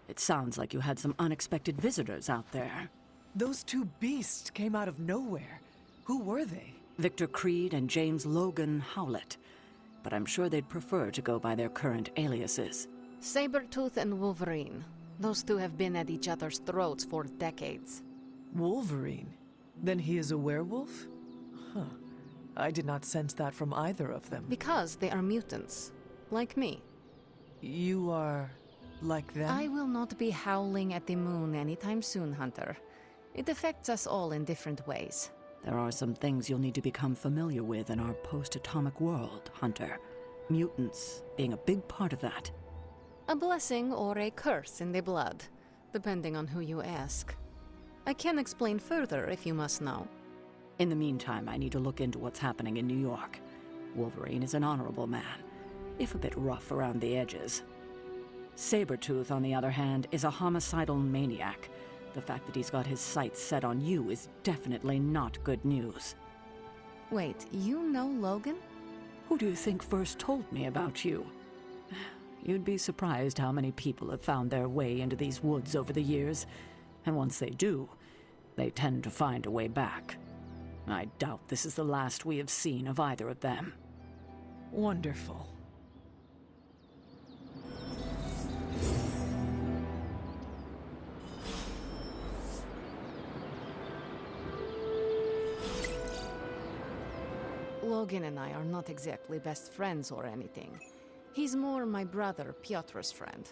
It sounds like you had some unexpected visitors out there. Those two beasts came out of nowhere. Who were they? Victor Creed and James Logan Howlett. But I'm sure they'd prefer to go by their current aliases. Sabretooth and Wolverine. Those two have been at each other's throats for decades. Wolverine? Then he is a werewolf? Huh. I did not sense that from either of them. Because they are mutants. Like me. You are... like them? I will not be howling at the moon anytime soon, Hunter. It affects us all in different ways. There are some things you'll need to become familiar with in our post-atomic world, Hunter. Mutants being a big part of that. A blessing or a curse in the blood, depending on who you ask. I can explain further if you must know. In the meantime, I need to look into what's happening in New York. Wolverine is an honorable man, if a bit rough around the edges. Sabretooth, on the other hand, is a homicidal maniac. The fact that he's got his sights set on you is definitely not good news. Wait, you know Logan? Who do you think first told me about you? You'd be surprised how many people have found their way into these woods over the years. And once they do, they tend to find a way back. I doubt this is the last we have seen of either of them. Wonderful. Logan and I are not exactly best friends or anything. He's more my brother, Piotr's friend.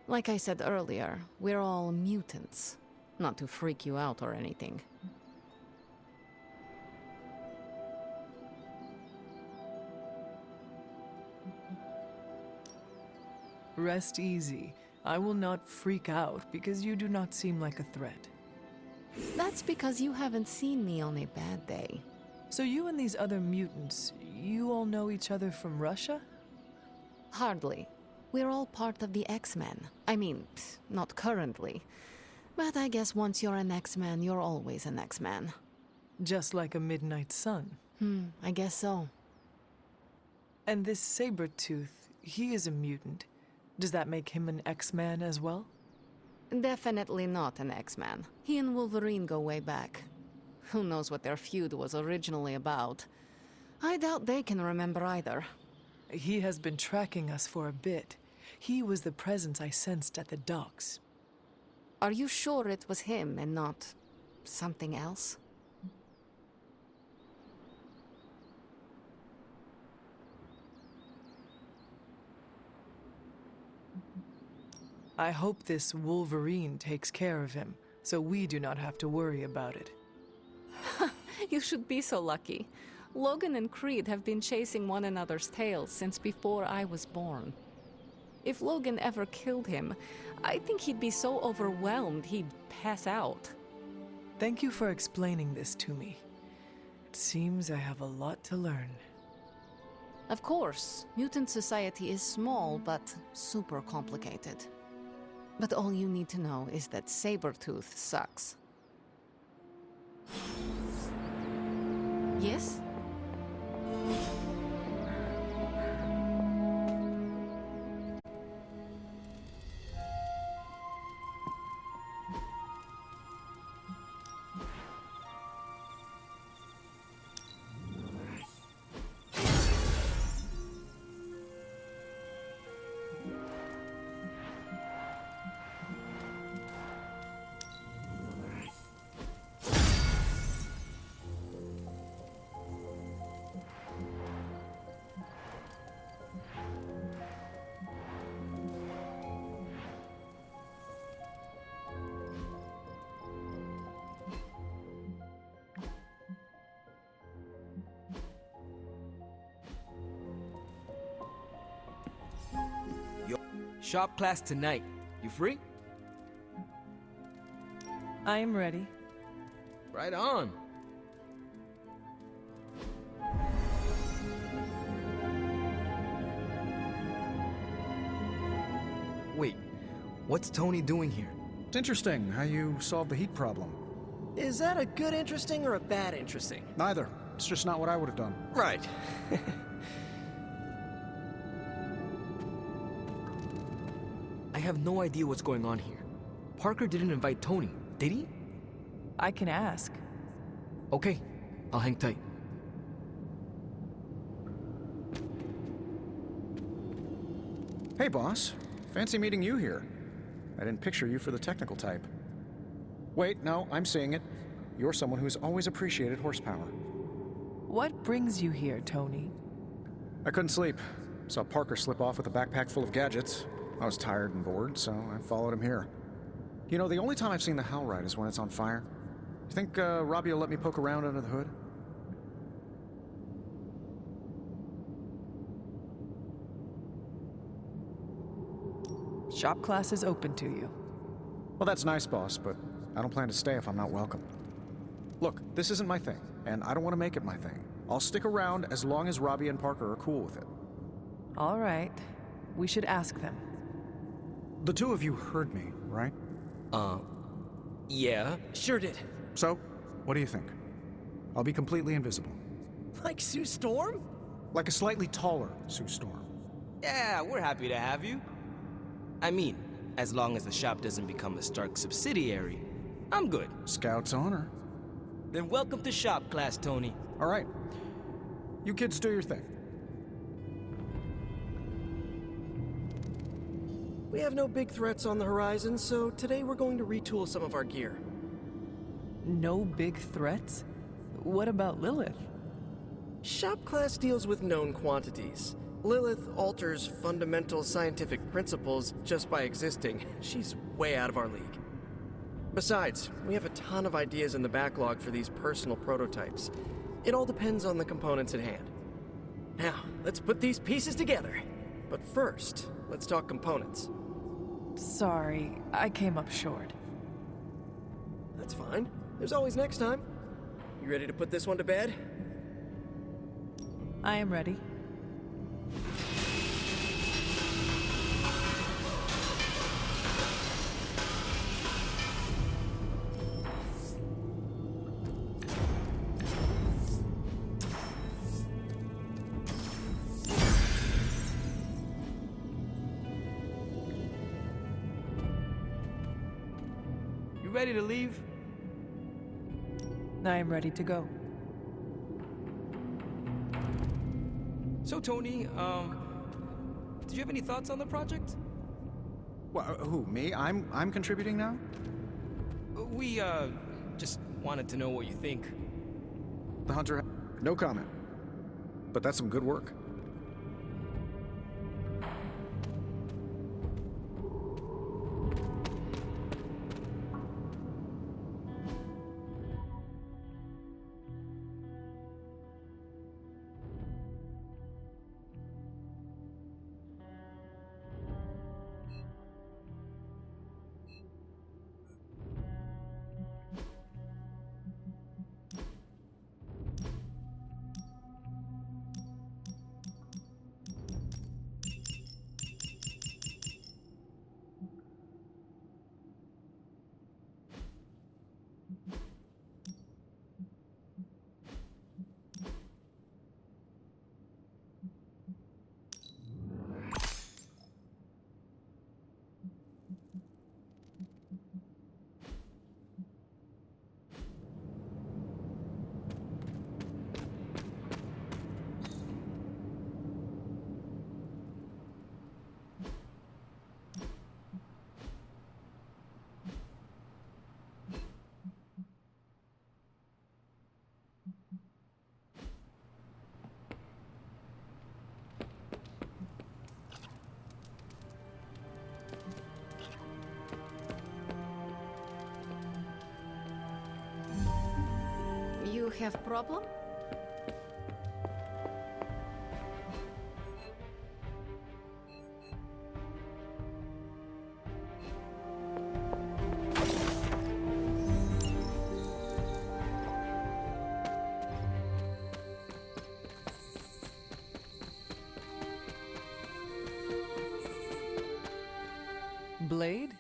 Like I said earlier, we're all mutants. Not to freak you out or anything. Rest easy. I will not freak out because you do not seem like a threat. That's because you haven't seen me on a bad day. So you and these other mutants, you all know each other from Russia? Hardly. We're all part of the X-Men. I mean, not currently. But I guess once you're an X-Man, you're always an X-Man. Just like a midnight sun. I guess so. And this Sabretooth, he is a mutant. Does that make him an X-Man as well? Definitely not an X-Man. He and Wolverine go way back. Who knows what their feud was originally about. I doubt they can remember either. He has been tracking us for a bit. He was the presence I sensed at the docks. Are you sure it was him and not something else? I hope this Wolverine takes care of him, so we do not have to worry about it. You should be so lucky. Logan and Creed have been chasing one another's tails since before I was born. If Logan ever killed him, I think he'd be so overwhelmed he'd pass out. Thank you for explaining this to me. It seems I have a lot to learn. Of course, mutant society is small but super complicated. But all you need to know is that Sabretooth sucks. Yes? Shop class tonight. You free? I am ready. Right on. Wait, what's Tony doing here? It's interesting how you solved the heat problem. Is that a good interesting or a bad interesting? Neither. It's just not what I would have done. Right. I have no idea what's going on here. Parker didn't invite Tony, did he? I can ask. Okay, I'll hang tight. Hey, boss. Fancy meeting you here. I didn't picture you for the technical type. Wait, no, I'm seeing it. You're someone who's always appreciated horsepower. What brings you here, Tony? I couldn't sleep. Saw Parker slip off with a backpack full of gadgets. I was tired and bored, so I followed him here. You know, the only time I've seen the Howlride is when it's on fire. You think Robbie will let me poke around under the hood? Shop class is open to you. Well, that's nice, boss, but I don't plan to stay if I'm not welcome. Look, this isn't my thing, and I don't want to make it my thing. I'll stick around as long as Robbie and Parker are cool with it. All right. We should ask them. The two of you heard me, right? Yeah. Sure did. So, what do you think? I'll be completely invisible. Like Sue Storm? Like a slightly taller Sue Storm. Yeah, we're happy to have you. I mean, as long as the shop doesn't become a Stark subsidiary, I'm good. Scout's honor. Then welcome to shop class, Tony. All right. You kids do your thing. We have no big threats on the horizon, so today we're going to retool some of our gear. No big threats? What about Lilith? Shop class deals with known quantities. Lilith alters fundamental scientific principles just by existing. She's way out of our league. Besides, we have a ton of ideas in the backlog for these personal prototypes. It all depends on the components at hand. Now, let's put these pieces together. But first, let's talk components. Sorry, I came up short. That's fine. There's always next time. You ready to put this one to bed? I am ready. You ready to leave? I am ready to go. So, Tony, did you have any thoughts on the project? Well, who, me? I'm contributing now? We, just wanted to know what you think. The Hunter... No comment. But that's some good work. You have problem? Blade?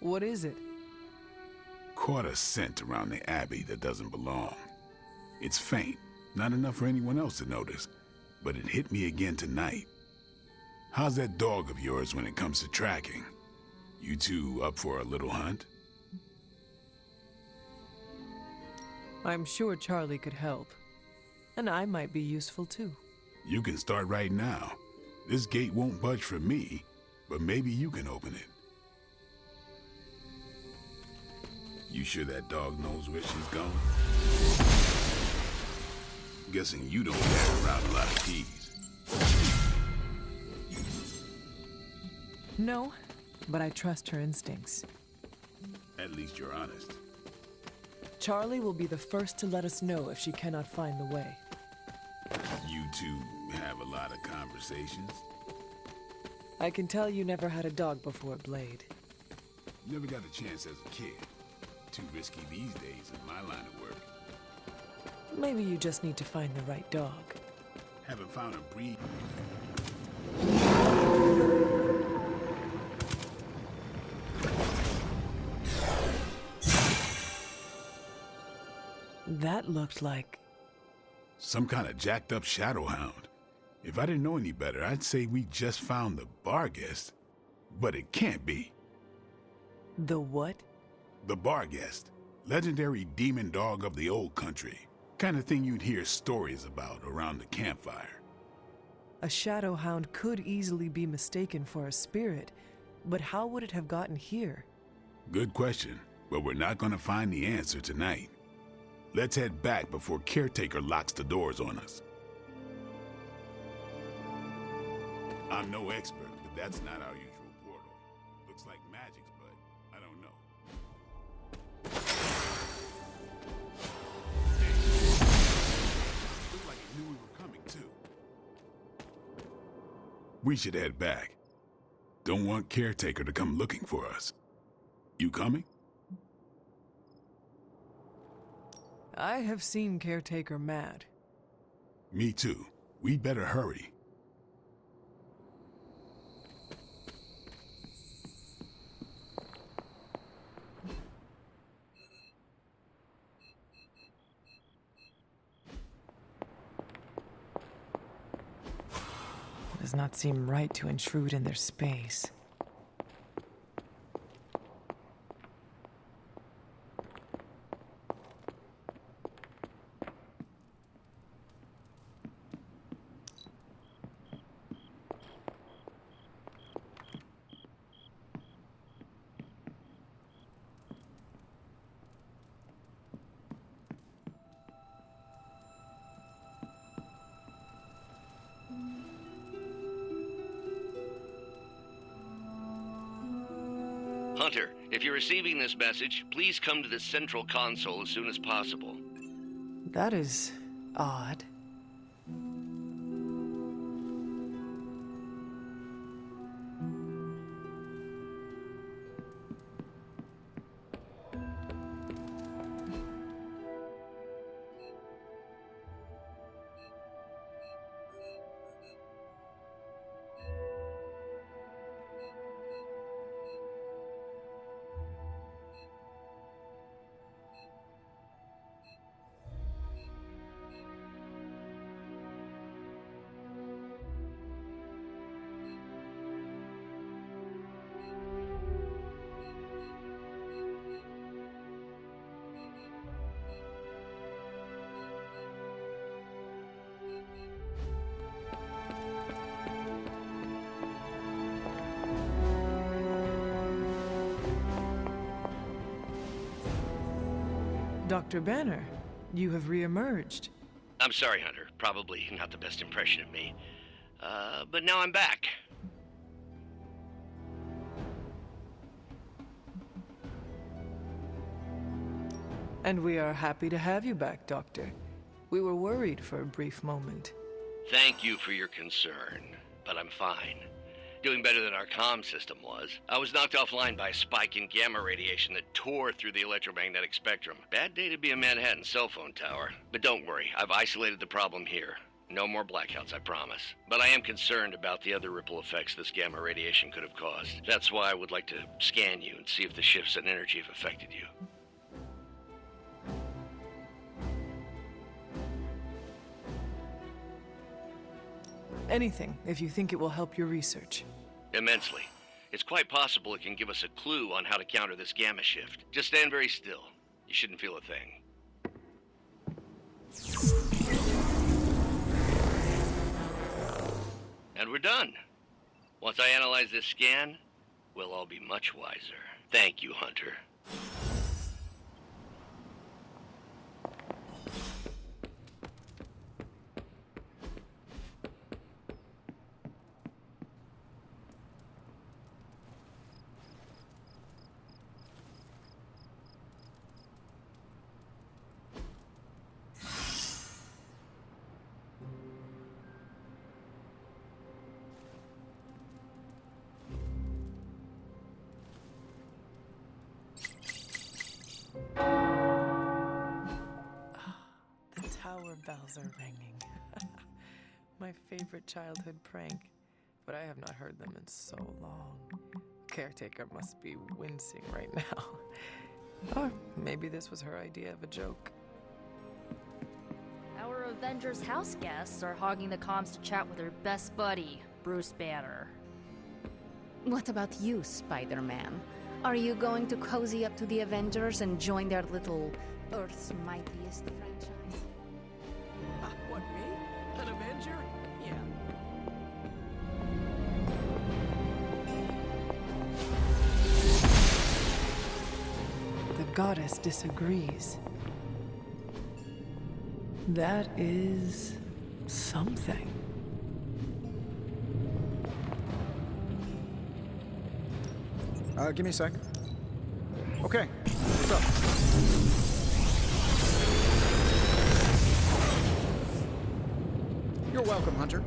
What is it? Caught a scent around the Abbey that doesn't belong. It's faint, not enough for anyone else to notice, but it hit me again tonight. How's that dog of yours when it comes to tracking? You two up for a little hunt? I'm sure Charlie could help. And I might be useful too. You can start right now. This gate won't budge for me, but maybe you can open it. You sure that dog knows where she's going? Guessing you don't carry around a lot of keys. No, but I trust her instincts. At least you're honest. Charlie will be the first to let us know if she cannot find the way. You two have a lot of conversations? I can tell you never had a dog before, Blade. Never got a chance as a kid. Too risky these days in my line of work. Maybe you just need to find the right dog. Haven't found a breed. That looked like... Some kind of jacked up shadowhound. If I didn't know any better, I'd say we just found the Barghest. But it can't be. The what? The Barghest. Legendary demon dog of the old country. Kind of thing you'd hear stories about around the campfire. A shadowhound could easily be mistaken for a spirit, but how would it have gotten here? Good question, but we're not gonna find the answer tonight. Let's head back before Caretaker locks the doors on us. I'm no expert, but that's not our usual portal. Looks like magic's, but I don't know. Looked like it knew we were coming, too. We should head back. Don't want Caretaker to come looking for us. You coming? I have seen Caretaker mad. Me too. We'd better hurry. It does not seem right to intrude in their space. Hunter, if you're receiving this message, please come to the central console as soon as possible. That is odd. Dr. Banner, you have reemerged. I'm sorry, Hunter. Probably not the best impression of me. But now I'm back. And we are happy to have you back, Doctor. We were worried for a brief moment. Thank you for your concern, but I'm fine. Doing better than our comm system was. I was knocked offline by a spike in gamma radiation that tore through the electromagnetic spectrum. Bad day to be a Manhattan cell phone tower. But don't worry, I've isolated the problem here. No more blackouts, I promise. But I am concerned about the other ripple effects this gamma radiation could have caused. That's why I would like to scan you and see if the shifts in energy have affected you. Anything, if you think it will help your research. Immensely. It's quite possible it can give us a clue on how to counter this gamma shift. Just stand very still. You shouldn't feel a thing. And we're done. Once I analyze this scan, we'll all be much wiser. Thank you, Hunter. The tower bells are ringing. My favorite childhood prank, but I have not heard them in so long. Caretaker must be wincing right now. Or maybe this was her idea of a joke. Our Avengers house guests are hogging the comms to chat with her best buddy, Bruce Banner. What about you, Spider-Man? Are you going to cozy up to the Avengers and join their little Earth's Mightiest franchise? What, me? An Avenger? Yeah. The goddess disagrees. That is something. Give me a sec. Okay, what's up? You're welcome, Hunter.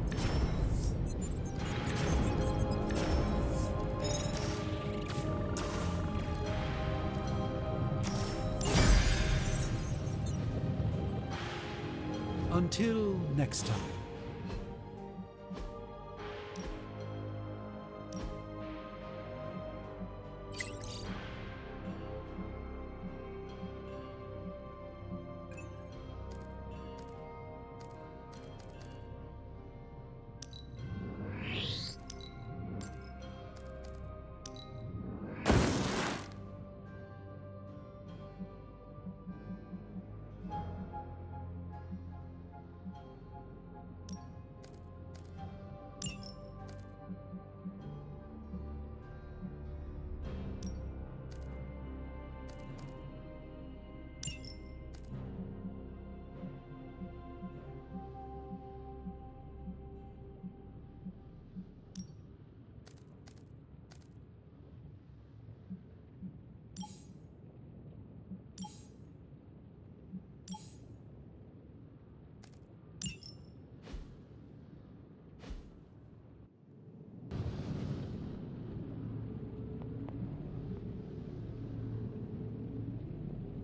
Until next time.